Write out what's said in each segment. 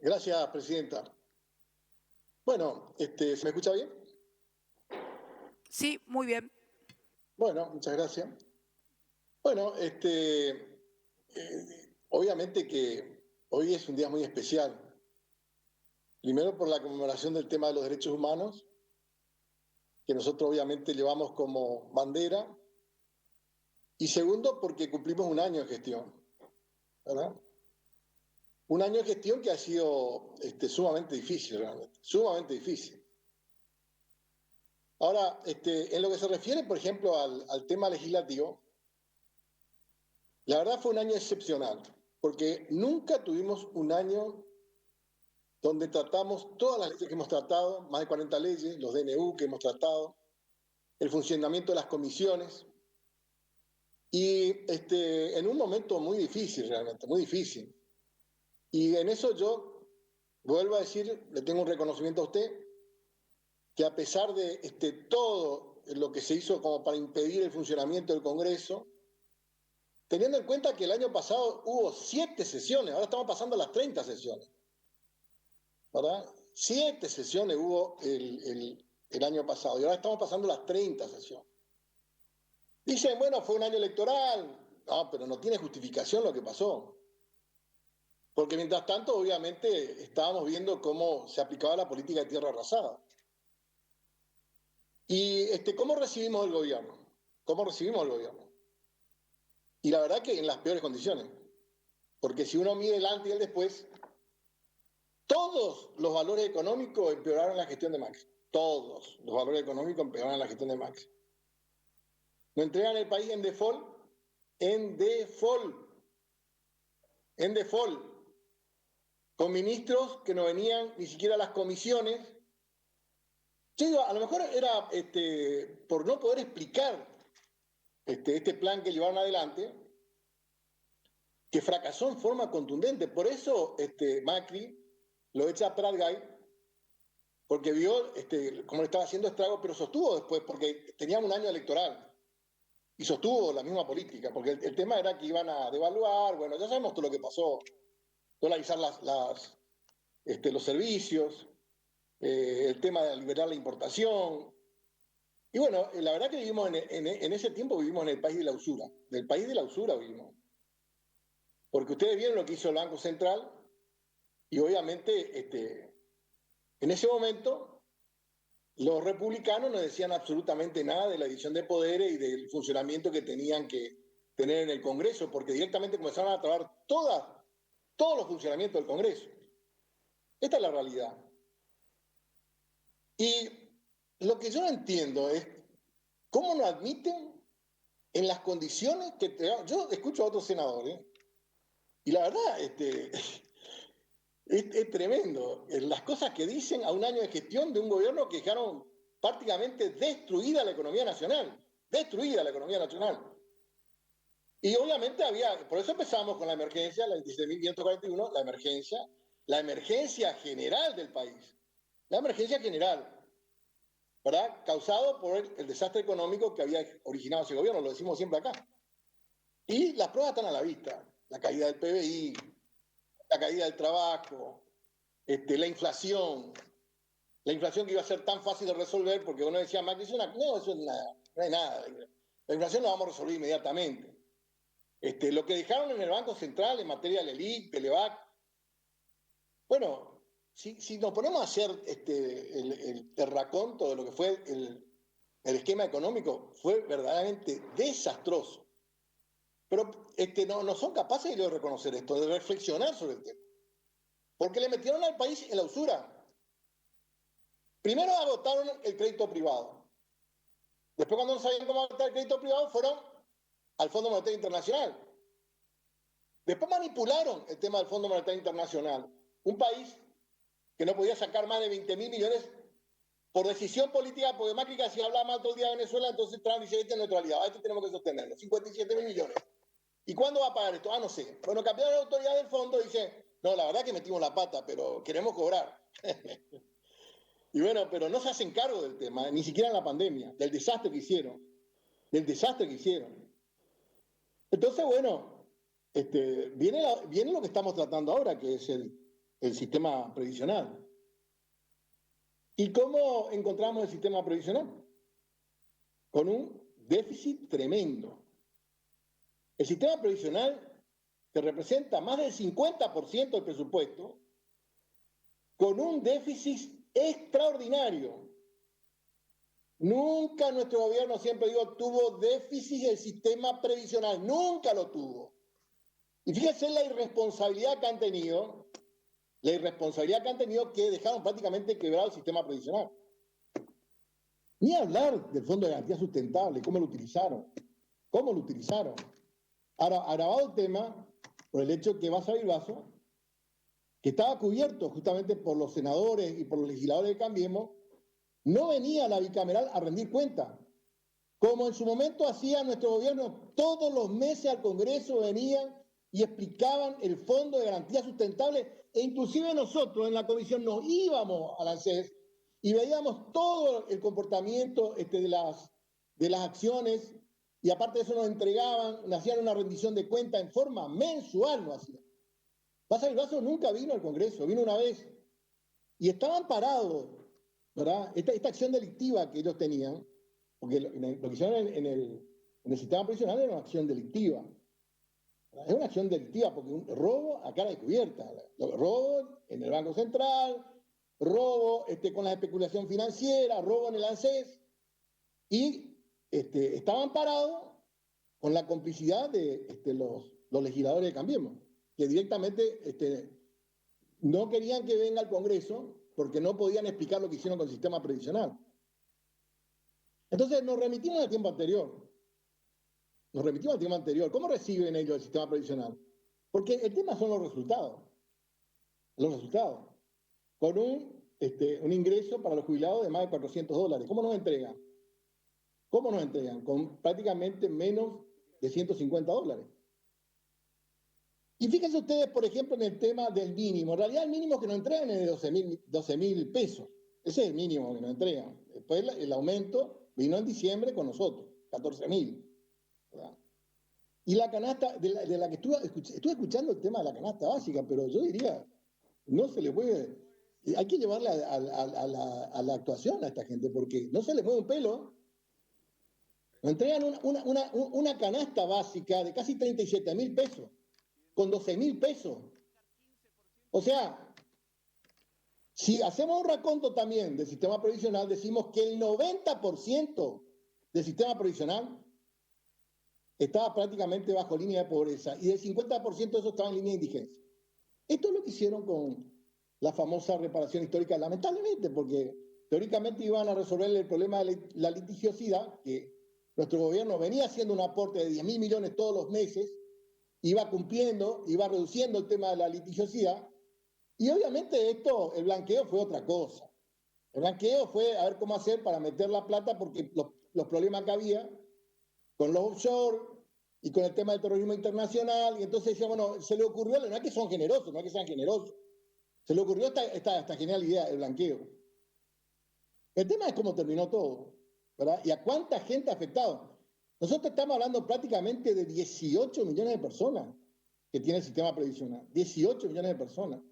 Gracias, presidenta. Bueno, ¿se me escucha bien? Sí, muy bien. Bueno, muchas gracias. Bueno, obviamente que hoy es un día muy especial. Primero por la conmemoración del tema de los derechos humanos, que nosotros obviamente llevamos como bandera. Y segundo, porque cumplimos un año de gestión, ¿verdad? Un año de gestión que ha sido sumamente difícil, realmente, sumamente difícil. Ahora, en lo que se refiere, por ejemplo, al tema legislativo, la verdad fue un año excepcional, porque nunca tuvimos un año donde tratamos todas las leyes que hemos tratado, más de 40 leyes, los DNU que hemos tratado, el funcionamiento de las comisiones, y en un momento muy difícil, realmente, muy difícil. Y en eso yo vuelvo a decir, le tengo un reconocimiento a usted, que a pesar de todo lo que se hizo como para impedir el funcionamiento del Congreso, teniendo en cuenta que el año pasado hubo 7 sesiones, ahora estamos pasando a las 30 sesiones, ¿verdad? 7 sesiones hubo el año pasado y ahora estamos pasando las 30 sesiones. Dicen, bueno, fue un año electoral. No, pero no tiene justificación lo que pasó. Porque mientras tanto, obviamente, estábamos viendo cómo se aplicaba la política de tierra arrasada. Y ¿cómo recibimos el gobierno? ¿Cómo recibimos el gobierno? Y la verdad que en las peores condiciones. Porque si uno mide el antes y el después, todos los valores económicos empeoraron la gestión de Macri. Todos los valores económicos empeoraron la gestión de Macri. Nos entregan el país en default, en default, en default, con ministros que no venían ni siquiera a las comisiones. Yo digo, a lo mejor era por no poder explicar este plan que llevaron adelante, que fracasó en forma contundente. Por eso Macri lo echa a Pratgay, porque vio cómo le estaba haciendo estrago, pero sostuvo después, porque teníamos un año electoral. Y sostuvo la misma política, porque el tema era que iban a devaluar, bueno, ya sabemos todo lo que pasó, dolarizar los servicios, el tema de liberar la importación. Y bueno, la verdad que vivimos en ese tiempo vivimos en el país de la usura, del país de la usura vivimos. Porque ustedes vieron lo que hizo el Banco Central y obviamente en ese momento los republicanos no decían absolutamente nada de la división de poderes y del funcionamiento que tenían que tener en el Congreso, porque directamente comenzaron a trabar todos los funcionamientos del Congreso. Esta es la realidad. Y lo que yo no entiendo es cómo no admiten en las condiciones que... Yo escucho a otros senadores y la verdad es tremendo. Las cosas que dicen a un año de gestión de un gobierno que dejaron prácticamente destruida la economía nacional. Destruida la economía nacional. Y obviamente por eso empezamos con la emergencia, la 26.541, la emergencia general del país. La emergencia general, ¿verdad? Causado por el desastre económico que había originado ese gobierno, lo decimos siempre acá. Y las pruebas están a la vista. La caída del PBI, la caída del trabajo, la inflación que iba a ser tan fácil de resolver, porque uno decía, Macri, no, eso es nada, no hay nada. La inflación la vamos a resolver inmediatamente. Lo que dejaron en el Banco Central en materia del ELIC, del EVAC, bueno, si nos ponemos a hacer el raconto de lo que fue el esquema económico, fue verdaderamente desastroso. Pero no son capaces de reconocer esto, de reflexionar sobre el tema. Porque le metieron al país en la usura. Primero agotaron el crédito privado. Después, cuando no sabían cómo agotar el crédito privado, fueron al Fondo Monetario Internacional. Después manipularon el tema del Fondo Monetario Internacional. Un país que no podía sacar más de 20.000 millones por decisión política, porque Macri si hablaba mal todo el día de Venezuela, entonces Trump dice, esta es neutralidad, esto tenemos que sostenerlo, 57.000 millones. ¿Y cuándo va a pagar esto? Ah, no sé. Bueno, cambiaron la autoridad del fondo y dice, no, la verdad que metimos la pata, pero queremos cobrar. Y bueno, pero no se hacen cargo del tema, ni siquiera en la pandemia, del desastre que hicieron. Del desastre que hicieron. Entonces, bueno, viene lo que estamos tratando ahora, que es el sistema previsional. ¿Y cómo encontramos el sistema previsional? Con un déficit tremendo. El sistema previsional, que representa más del 50% del presupuesto, con un déficit extraordinario. Nunca nuestro gobierno, siempre digo, tuvo déficit del sistema previsional, nunca lo tuvo. Y fíjense la irresponsabilidad que han tenido, que dejaron prácticamente quebrado el sistema previsional. Ni hablar del Fondo de Garantía Sustentable, cómo lo utilizaron. Ahora, agravado el tema por el hecho que Baza Bilbaso, que estaba cubierto justamente por los senadores y por los legisladores de Cambiemos, no venía a la bicameral a rendir cuenta. Como en su momento hacía nuestro gobierno, todos los meses al Congreso venían y explicaban el Fondo de Garantía Sustentable, e inclusive nosotros en la comisión nos íbamos al ANSES y veíamos todo el comportamiento de las acciones, y aparte de eso nos entregaban, nos hacían una rendición de cuenta en forma mensual, no hacían. Baza Bilbaso nunca vino al Congreso, vino una vez, y estaban parados, ¿verdad? Esta acción delictiva que ellos tenían, porque lo que hicieron en el sistema previsional era una acción delictiva. Es una acción delictiva porque un robo a cara descubierta, robo en el Banco Central, robo con la especulación financiera, robo en el ANSES, y estaban parados con la complicidad de los legisladores de Cambiemos, que directamente no querían que venga al Congreso porque no podían explicar lo que hicieron con el sistema previsional. Entonces nos remitimos al tiempo anterior. ¿Cómo reciben ellos el sistema previsional? Porque el tema son los resultados. Con un ingreso para los jubilados de más de $400. ¿Cómo nos entregan? Con prácticamente menos de $150. Y fíjense ustedes, por ejemplo, en el tema del mínimo. En realidad el mínimo que nos entregan es de 12.000 pesos. Ese es el mínimo que nos entregan. Después el aumento vino en diciembre con nosotros, 14.000. Y la canasta, de la que estuve escuchando el tema de la canasta básica, pero yo diría, no se le puede, hay que llevarle a la actuación a esta gente, porque no se le mueve un pelo. Nos entregan una canasta básica de casi 37.000 pesos, con 12.000 pesos. O sea, si hacemos un raconto también del sistema previsional, decimos que el 90% del sistema previsional estaba prácticamente bajo línea de pobreza y el 50% de eso estaba en línea de indigencia. Esto es lo que hicieron con la famosa reparación histórica, lamentablemente, porque teóricamente iban a resolver el problema de la litigiosidad, que nuestro gobierno venía haciendo un aporte de 10.000 millones todos los meses, iba cumpliendo, iba reduciendo el tema de la litigiosidad, y obviamente el blanqueo fue otra cosa. El blanqueo fue a ver cómo hacer para meter la plata, porque los problemas que había con los offshore y con el tema del terrorismo internacional, y entonces decía, bueno, se le ocurrió, no es que son generosos, no es que sean generosos, se le ocurrió esta genial idea, el blanqueo. El tema es cómo terminó todo, ¿verdad? Y a cuánta gente ha afectado. Nosotros estamos hablando prácticamente de 18 millones de personas que tiene el sistema previsional, 18 millones de personas.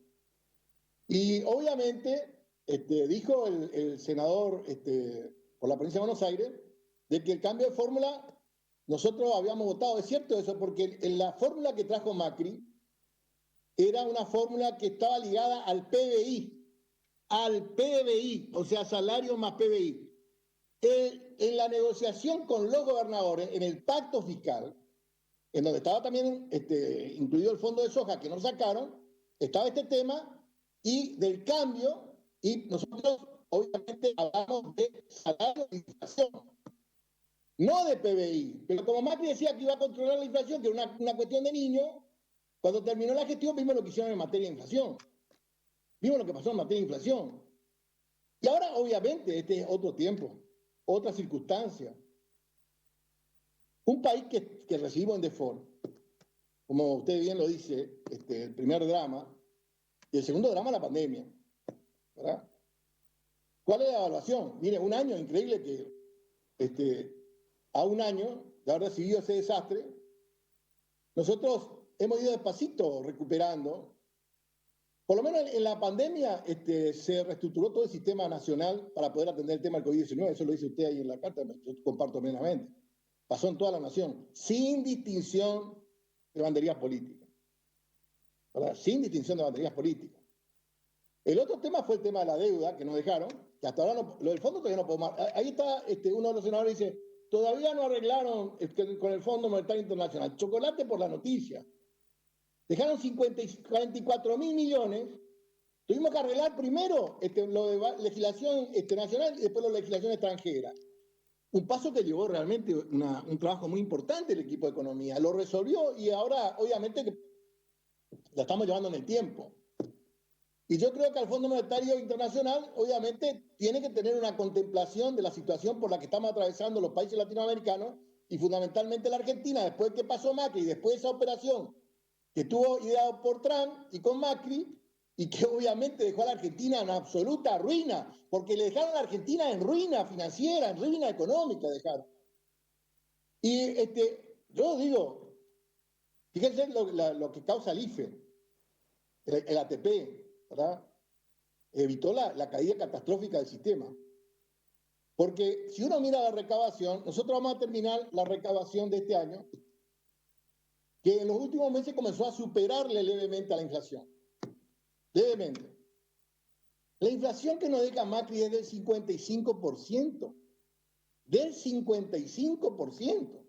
Y obviamente dijo el senador por la provincia de Buenos Aires de que el cambio de fórmula nosotros habíamos votado. Es cierto eso, porque en la fórmula que trajo Macri era una fórmula que estaba ligada al PBI, o sea, salario más PBI. En la negociación con los gobernadores, en el pacto fiscal, en donde estaba también incluido el fondo de soja que nos sacaron, estaba este tema y del cambio, y nosotros obviamente hablamos de salario de inflación, no de PBI. Pero como Macri decía que iba a controlar la inflación, que era una cuestión de niños, cuando terminó la gestión vimos lo que hicieron en materia de inflación. Vimos lo que pasó en materia de inflación. Y ahora, obviamente, este es otro tiempo, otra circunstancia. Un país que recibimos en default, como usted bien lo dice, el primer drama, y el segundo drama, la pandemia, ¿verdad? ¿Cuál es la evaluación? Mire, un año, increíble que a un año de haber recibido ese desastre, nosotros hemos ido despacito recuperando, Por lo menos en la pandemia se reestructuró todo el sistema nacional para poder atender el tema del COVID-19. Eso lo dice usted ahí en la carta, yo comparto plenamente. Pasó en toda la nación, sin distinción de banderías políticas. ¿Verdad? Sin distinción de banderías políticas. El otro tema fue el tema de la deuda que nos dejaron, que hasta ahora no, lo del fondo todavía no podemos. Ahí está uno de los senadores dice, todavía no arreglaron con el Fondo Monetario Internacional. Chocolate por la noticia. Dejaron 44.000 millones. Tuvimos que arreglar primero lo de legislación nacional y después lo de legislación extranjera. Un paso que llevó realmente un trabajo muy importante el equipo de economía. Lo resolvió y ahora obviamente la estamos llevando en el tiempo. Y yo creo que el Fondo Monetario Internacional obviamente tiene que tener una contemplación de la situación por la que estamos atravesando los países latinoamericanos y fundamentalmente la Argentina, después de que pasó Macri y después de esa operación que tuvo ideado por Trump y con Macri, y que obviamente dejó a la Argentina en absoluta ruina, porque le dejaron a la Argentina en ruina financiera, en ruina económica dejaron. Y yo digo, fíjense lo que causa el IFE, el ATP, ¿verdad? Evitó la caída catastrófica del sistema. Porque si uno mira la recaudación, nosotros vamos a terminar la recaudación de este año, que en los últimos meses comenzó a superarle levemente a la inflación. Levemente. La inflación que nos deja Macri es del 55%. Del 55%.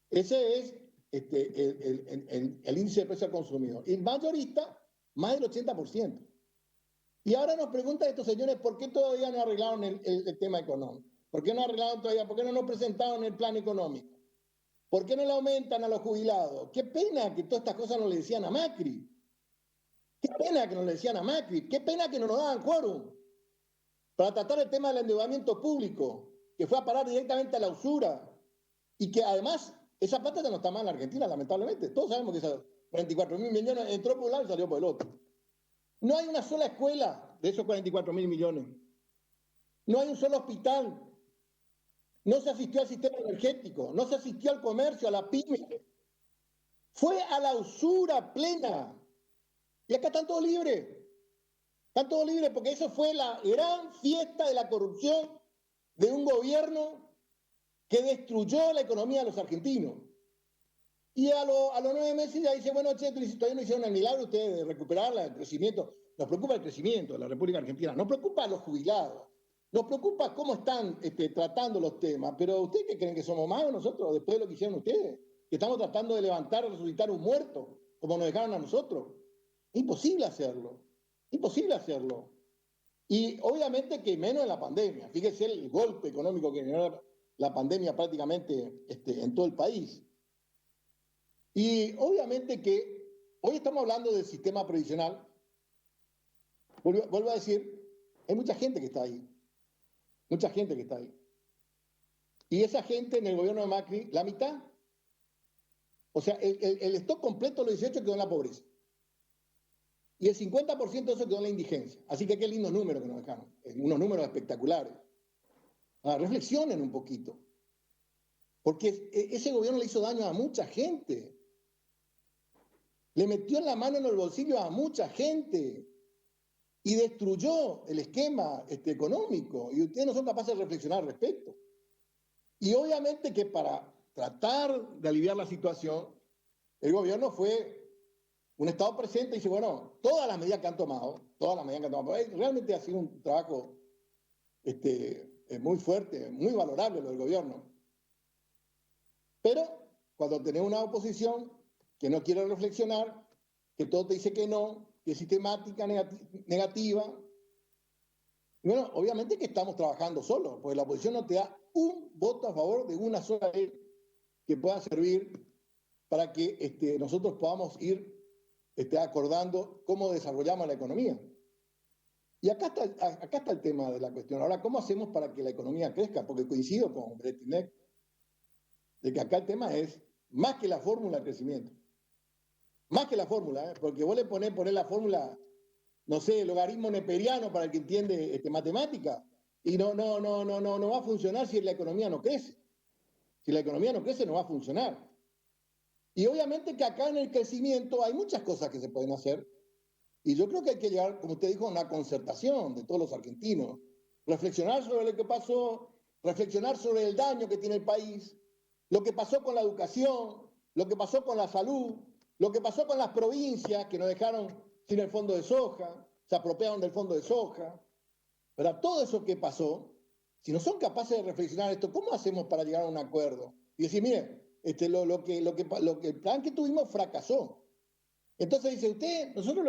Ese es el índice de precio al consumidor. Y el mayorista, más del 80%. Y ahora nos preguntan estos señores por qué todavía no arreglaron el tema económico. ¿Por qué no arreglaron todavía? ¿Por qué no nos presentaron el plan económico? ¿Por qué no le aumentan a los jubilados? Qué pena que todas estas cosas no le decían a Macri. Qué pena que no le decían a Macri. Qué pena que no nos daban quórum para tratar el tema del endeudamiento público, que fue a parar directamente a la usura. Y que además, esa plata ya no está más en la Argentina, lamentablemente. Todos sabemos que esos 44.000 millones entró por un lado y salió por el otro. No hay una sola escuela de esos 44.000 millones. No hay un solo hospital. No se asistió al sistema energético. No se asistió al comercio, a la pyme. Fue a la usura plena. Y acá están todos libres. Están todos libres porque eso fue la gran fiesta de la corrupción de un gobierno que destruyó la economía de los argentinos. Y a los 9 meses ya dice, bueno, che, todavía no hicieron el milagro ustedes de recuperar el crecimiento. Nos preocupa el crecimiento de la República Argentina, nos preocupa a los jubilados, nos preocupa cómo están tratando los temas, pero ¿ustedes qué creen que somos magos nosotros después de lo que hicieron ustedes? Que estamos tratando de levantar, resucitar un muerto, como nos dejaron a nosotros. Imposible hacerlo, imposible hacerlo. Y obviamente que menos en la pandemia. Fíjese el golpe económico que generó la pandemia prácticamente en todo el país. Y obviamente que hoy estamos hablando del sistema previsional. Vuelvo a decir, hay mucha gente que está ahí. Mucha gente que está ahí. Y esa gente en el gobierno de Macri, la mitad. O sea, el stock completo de los 18 quedó en la pobreza. Y el 50% de eso quedó en la indigencia. Así que qué lindos números que nos dejaron. Unos números espectaculares. Reflexionen un poquito. Porque ese gobierno le hizo daño a mucha gente. Le metió la mano en el bolsillo a mucha gente. Y destruyó el esquema económico. Y ustedes no son capaces de reflexionar al respecto. Y obviamente que para tratar de aliviar la situación, el gobierno fue un Estado presente y dice, bueno, todas las medidas que han tomado, realmente ha sido un trabajo muy fuerte, muy valorable lo del gobierno. Pero cuando tenés una oposición que no quiere reflexionar, que todo te dice que no, que es sistemática, negativa, bueno, obviamente que estamos trabajando solos, porque la oposición no te da un voto a favor de una sola ley que pueda servir para que nosotros podamos ir acordando cómo desarrollamos la economía. Y acá está el tema de la cuestión. Ahora, ¿cómo hacemos para que la economía crezca? Porque coincido con Bretinek de que acá el tema es más que la fórmula de crecimiento. Más que la fórmula, porque vos le ponés la fórmula, no sé, el logaritmo neperiano para el que entiende matemática, y no va a funcionar si la economía no crece. Si la economía no crece, no va a funcionar. Y obviamente que acá en el crecimiento hay muchas cosas que se pueden hacer, Y yo creo que hay que llegar, como usted dijo, a una concertación de todos los argentinos, reflexionar sobre lo que pasó, reflexionar sobre el daño que tiene el país, lo que pasó con la educación, lo que pasó con la salud, lo que pasó con las provincias que nos dejaron sin el fondo de soja, se apropiaron del fondo de soja. ¿Verdad? Todo eso que pasó, si no son capaces de reflexionar esto, ¿cómo hacemos para llegar a un acuerdo? Y decir, mire, el plan que tuvimos fracasó. Entonces dice usted, nosotros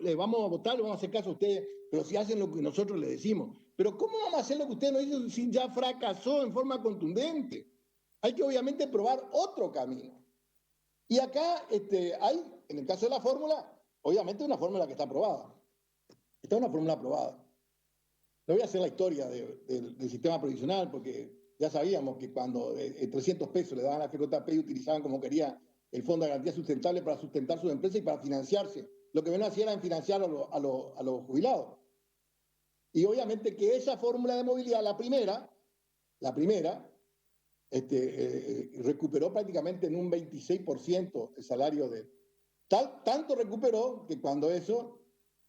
le vamos a votar, le vamos a hacer caso a ustedes, pero si hacen lo que nosotros le decimos. Pero ¿cómo vamos a hacer lo que usted nos dice si ya fracasó en forma contundente? Hay que obviamente probar otro camino. Y acá hay, en el caso de la fórmula, obviamente una fórmula que está aprobada. Está una fórmula aprobada. No voy a hacer la historia del sistema provisional porque ya sabíamos que cuando 300 pesos le daban a FJP y utilizaban como quería el Fondo de Garantía Sustentable para sustentar sus empresas y para financiarse. Lo que menos hacían era financiar a los jubilados. Y obviamente que esa fórmula de movilidad, la primera, recuperó prácticamente en un 26% el salario de... Tanto recuperó que cuando eso,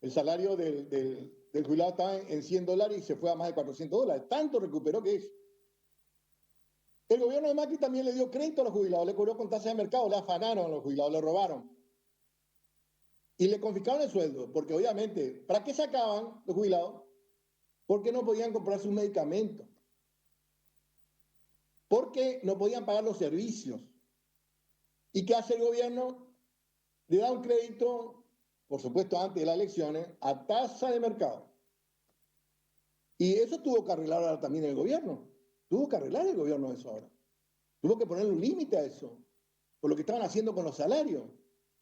el salario del jubilado estaba en $100 y se fue a más de $400. Tanto recuperó que es. El gobierno de Macri también le dio crédito a los jubilados, le cobró con tasa de mercado, le afanaron a los jubilados, le robaron. Y le confiscaron el sueldo, porque obviamente, ¿para qué sacaban los jubilados? Porque no podían comprar sus medicamentos. Porque no podían pagar los servicios. ¿Y qué hace el gobierno? Le da un crédito, por supuesto antes de las elecciones, a tasa de mercado. Y eso tuvo que arreglar ahora también el gobierno. Tuvo que arreglar el gobierno eso ahora. Tuvo que ponerle un límite a eso, por lo que estaban haciendo con los salarios.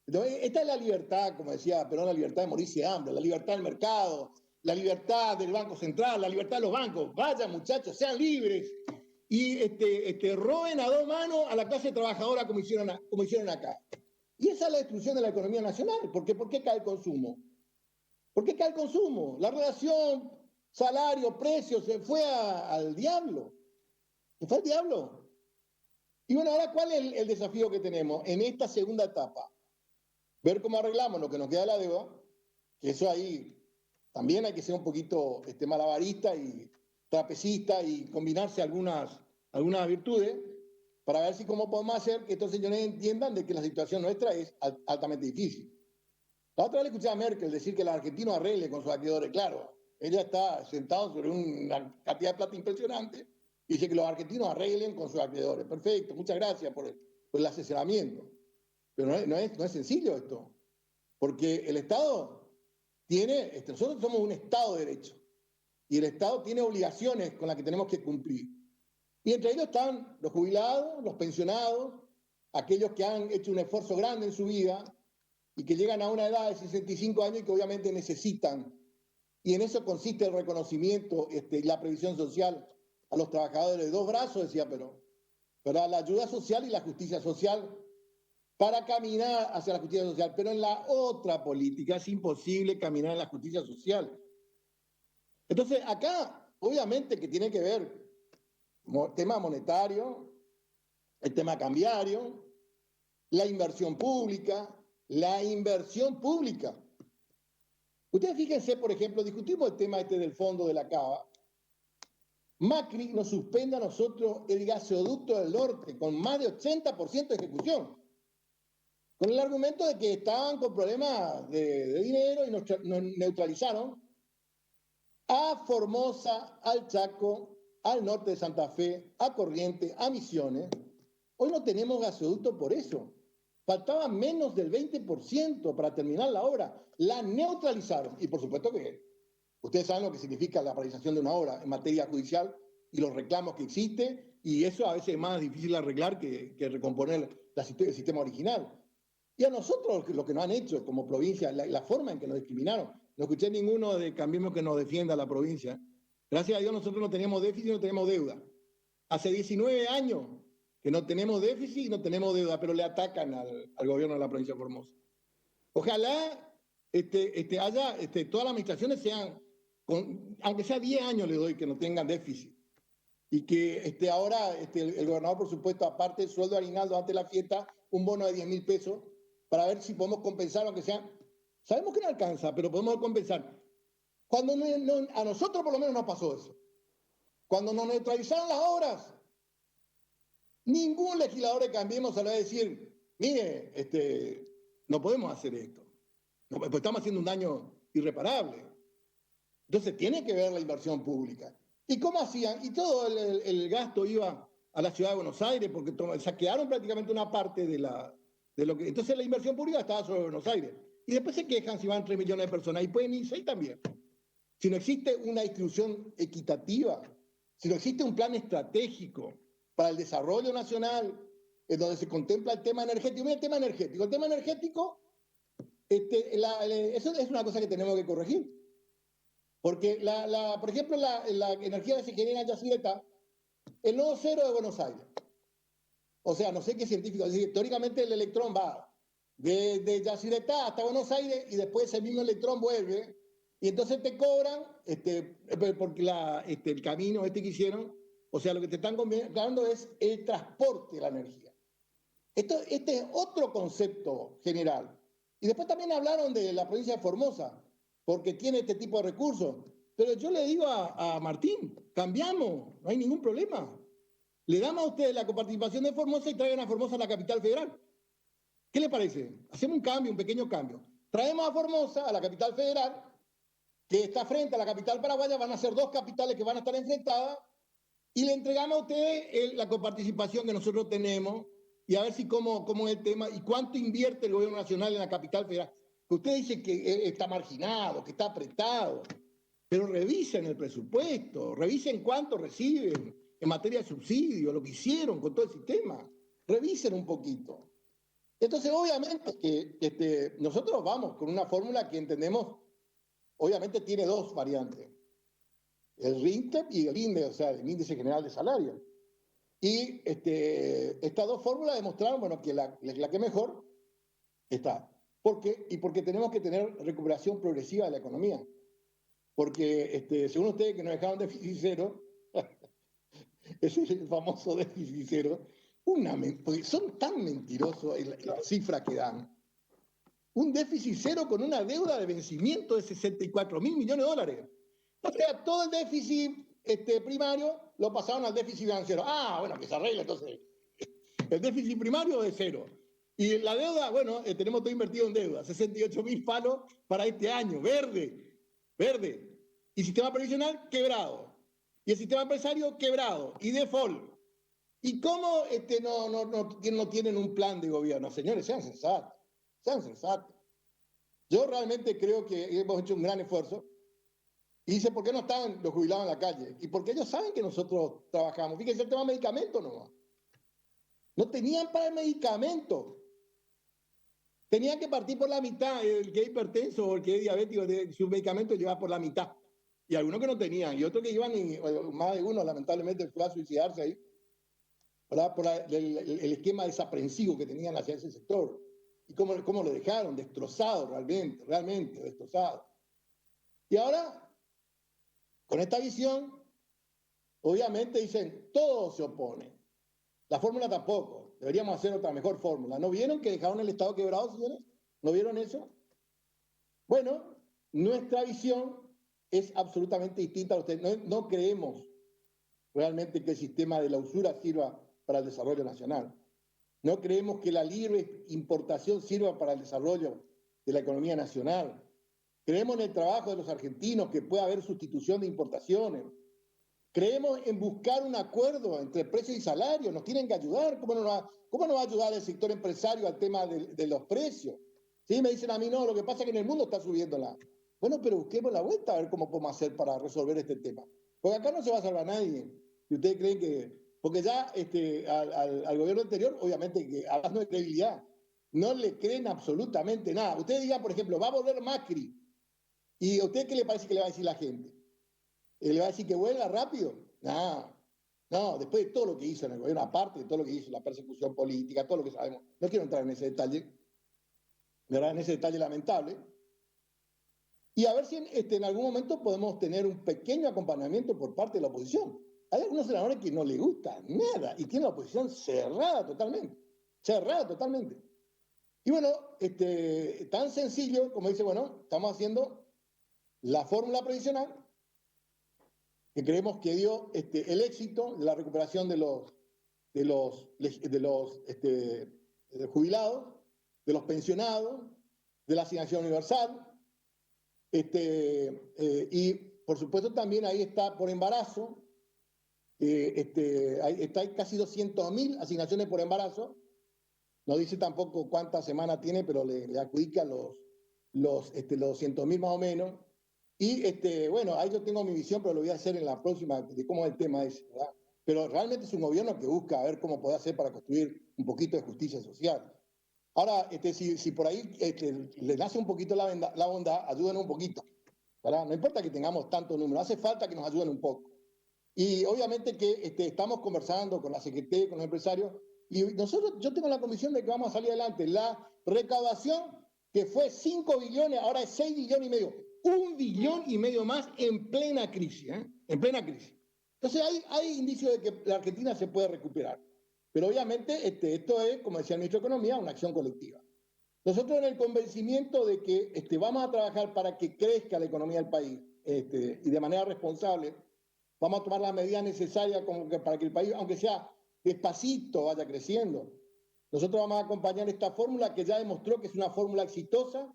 Entonces, esta es la libertad, como decía Perón, la libertad de morirse de hambre, la libertad del mercado, la libertad del Banco Central, la libertad de los bancos. Vayan, muchachos, sean libres y roben a dos manos a la clase trabajadora como hicieron acá. Y esa es la destrucción de la economía nacional. ¿Por qué cae el consumo? ¿Por qué cae el consumo? La relación salario-precio se fue al diablo. Se fue al diablo. Y bueno, ahora, ¿cuál es el desafío que tenemos en esta segunda etapa? Ver cómo arreglamos lo que nos queda de la deuda, que eso ahí también hay que ser un poquito malabarista y trapecista y combinarse algunas virtudes para ver si cómo podemos hacer que estos señores entiendan de que la situación nuestra es altamente difícil. La otra vez le escuché a Merkel decir que los argentinos arreglen con sus acreedores. Claro, ella está sentada sobre una cantidad de plata impresionante y dice que los argentinos arreglen con sus acreedores. Perfecto, muchas gracias por el asesoramiento. Pero no es sencillo esto, porque el Estado tiene, nosotros somos un Estado de derecho y el Estado tiene obligaciones con las que tenemos que cumplir. Y entre ellos están los jubilados, los pensionados, aquellos que han hecho un esfuerzo grande en su vida y que llegan a una edad de 65 años y que obviamente necesitan. Y en eso consiste el reconocimiento y la previsión social a los trabajadores de dos brazos, decía Perón, ¿verdad? La ayuda social y la justicia social para caminar hacia la justicia social. Pero en la otra política es imposible caminar en la justicia social. Entonces, acá, obviamente que tiene que ver tema monetario, el tema cambiario, la inversión pública. Ustedes fíjense, por ejemplo, discutimos el tema del fondo de la Cava. Macri nos suspende a nosotros el gasoducto del norte con más de 80% de ejecución, con el argumento de que estaban con problemas de dinero y nos neutralizaron a Formosa, al Chaco, al norte de Santa Fe, a Corrientes, a Misiones. Hoy no tenemos gasoducto por eso. Faltaba menos del 20% para terminar la obra. La neutralizaron. Y por supuesto que ustedes saben lo que significa la paralización de una obra en materia judicial y los reclamos que existen. Y eso a veces es más difícil arreglar que recomponer el sistema original. Y a nosotros lo que nos han hecho como provincia, la forma en que nos discriminaron. No escuché ninguno de Cambiemos que nos defienda a la provincia. Gracias a Dios nosotros no tenemos déficit y no tenemos deuda. Hace 19 años que no tenemos déficit y no tenemos deuda, pero le atacan al gobierno de la provincia de Formosa. Ojalá todas las administraciones sean, aunque sea 10 años le doy que no tengan déficit. Y que ahora el gobernador, por supuesto, aparte del sueldo de aguinaldo antes de la fiesta, un bono de 10.000 pesos para ver si podemos compensar, aunque sean Sabemos que no alcanza, pero podemos compensar. A nosotros por lo menos no pasó eso. Cuando nos neutralizaron las obras, ningún legislador de Cambiemos salió a decir, mire, no podemos hacer esto. No, pues estamos haciendo un daño irreparable. Entonces tiene que ver la inversión pública. ¿Y cómo hacían? Y todo el gasto iba a la ciudad de Buenos Aires porque saquearon prácticamente una parte de lo que... Entonces la inversión pública estaba sobre Buenos Aires. Y después se quejan si van 3 millones de personas y pueden ir 6 también. Si no existe una distribución equitativa, si no existe un plan estratégico para el desarrollo nacional, en donde se contempla el tema energético. Mira el tema energético. El tema energético, eso es una cosa que tenemos que corregir. Porque, por ejemplo, la energía que se genera en Yacyretá, el nodo cero de Buenos Aires. O sea, no sé qué científico dice, teóricamente el electrón va de Yacyretá hasta Buenos Aires y después ese mismo electrón vuelve y entonces te cobran porque el camino que hicieron, o sea, lo que te están cobrando es el transporte de la energía. Este es otro concepto general. Y después también hablaron de la provincia de Formosa, porque tiene este tipo de recursos. Pero yo le digo a Martín, cambiamos, no hay ningún problema. Le damos a ustedes la coparticipación de Formosa y traigan a Formosa a la capital federal. ¿Qué le parece? Hacemos un cambio, un pequeño cambio. Traemos a Formosa, a la capital federal, que está frente a la capital paraguaya, van a ser 2 capitales que van a estar enfrentadas, y le entregamos a ustedes la coparticipación que nosotros tenemos, y a ver si cómo es el tema, y cuánto invierte el gobierno nacional en la capital federal. Que usted dice que está marginado, que está apretado, pero revisen el presupuesto, revisen cuánto reciben en materia de subsidio, lo que hicieron con todo el sistema, revisen un poquito. Entonces, obviamente que nosotros vamos con una fórmula que entendemos, obviamente tiene 2 variantes, el RINTEP y el INDE, o sea, el Índice General de Salario. Y estas 2 fórmulas demostraron, bueno, que la que mejor está. ¿Por qué? Y porque tenemos que tener recuperación progresiva de la economía. Porque, según ustedes que nos dejaron déficit cero, ese es el famoso déficit cero, porque son tan mentirosos las cifras que dan. Un déficit cero con una deuda de vencimiento de 64.000 millones de dólares. O sea, todo el déficit primario lo pasaron al déficit financiero. Ah, bueno, que se arregle entonces. El déficit primario es 0. Y la deuda, bueno, tenemos todo invertido en deuda. 68.000 palos para este año. Verde. Y sistema previsional quebrado. Y el sistema empresario quebrado. Y default. ¿Y cómo no tienen un plan de gobierno? Señores, sean sensatos. Yo realmente creo que hemos hecho un gran esfuerzo. Y dice, ¿por qué no estaban los jubilados en la calle? Y porque ellos saben que nosotros trabajamos. Fíjense el tema de medicamentos nomás. No tenían para el medicamento. Tenían que partir por la mitad. El que es hipertenso o el que es diabético, su medicamento lleva por la mitad. Y algunos que no tenían. Y otros que iban, más de uno, lamentablemente, fue a suicidarse ahí. ¿Verdad? Por el esquema desaprensivo que tenían hacia ese sector. Y cómo lo dejaron destrozado realmente destrozado. Y ahora, con esta visión, obviamente dicen, todo se opone. La fórmula tampoco. Deberíamos hacer otra mejor fórmula. ¿No vieron que dejaron el Estado quebrado, señores? ¿No vieron eso? Bueno, nuestra visión es absolutamente distinta a ustedes. No creemos realmente que el sistema de la usura sirva para el desarrollo nacional. No creemos que la libre importación sirva para el desarrollo de la economía nacional. Creemos en el trabajo de los argentinos, que pueda haber sustitución de importaciones. Creemos en buscar un acuerdo entre precios y salarios. Nos tienen que ayudar. ¿Cómo no va a ayudar el sector empresario al tema de los precios? Sí, me dicen a mí, no, lo que pasa es que en el mundo está subiéndola. Bueno, pero busquemos la vuelta a ver cómo podemos hacer para resolver este tema. Porque acá no se va a salvar nadie. Si ustedes creen que... Porque ya al gobierno anterior, obviamente, que hablando de credibilidad, no le creen absolutamente nada. Usted diga, por ejemplo, va a volver Macri. ¿Y a usted qué le parece que le va a decir la gente? ¿Le va a decir que vuelva rápido? No, después de todo lo que hizo en el gobierno, aparte de todo lo que hizo, la persecución política, todo lo que sabemos, no quiero entrar en ese detalle, ¿verdad? En ese detalle lamentable. Y a ver si en algún momento podemos tener un pequeño acompañamiento por parte de la oposición. Hay algunos senadores que no les gusta nada y tienen la oposición cerrada totalmente. Y bueno, tan sencillo como dice, bueno, estamos haciendo la fórmula previsional que creemos que dio el éxito de la recuperación de los jubilados, de los pensionados, de la asignación universal, y por supuesto también ahí está por embarazo, hay casi 200.000 asignaciones por embarazo, no dice tampoco cuántas semanas tiene, pero le adjudica los 200.000 más o menos. Y bueno, ahí yo tengo mi visión, pero lo voy a hacer en la próxima, de cómo es el tema ese, ¿verdad? Pero realmente es un gobierno que busca ver cómo puede hacer para construir un poquito de justicia social. Ahora, si por ahí le nace un poquito la bondad, ayuden un poquito, ¿verdad? No importa que tengamos tanto número, hace falta que nos ayuden un poco. Y obviamente que estamos conversando con la Secretaría, con los empresarios, y yo tengo la convicción de que vamos a salir adelante. La recaudación, que fue 5 billones, ahora es 6 billones y medio. 1 billón y medio más en plena crisis, ¿eh? En plena crisis. Entonces hay indicios de que la Argentina se puede recuperar. Pero obviamente esto es, como decía el ministro de Economía, una acción colectiva. Nosotros en el convencimiento de que vamos a trabajar para que crezca la economía del país y de manera responsable, vamos a tomar las medidas necesarias para que el país, aunque sea despacito, vaya creciendo. Nosotros vamos a acompañar esta fórmula que ya demostró que es una fórmula exitosa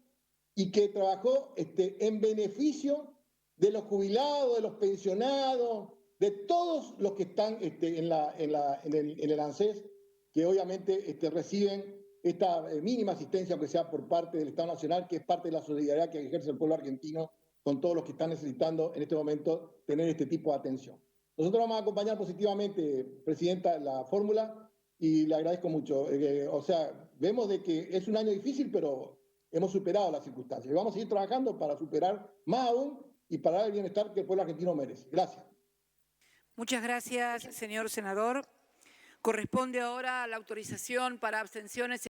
y que trabajó en beneficio de los jubilados, de los pensionados, de todos los que están en el ANSES, que obviamente reciben esta mínima asistencia, aunque sea por parte del Estado Nacional, que es parte de la solidaridad que ejerce el pueblo argentino con todos los que están necesitando en este momento tener este tipo de atención. Nosotros vamos a acompañar positivamente, Presidenta, la fórmula y le agradezco mucho. O sea, vemos de que es un año difícil, pero hemos superado las circunstancias y vamos a seguir trabajando para superar más aún y para dar el bienestar que el pueblo argentino merece. Gracias. Muchas gracias, señor senador. Corresponde ahora la autorización para abstenciones.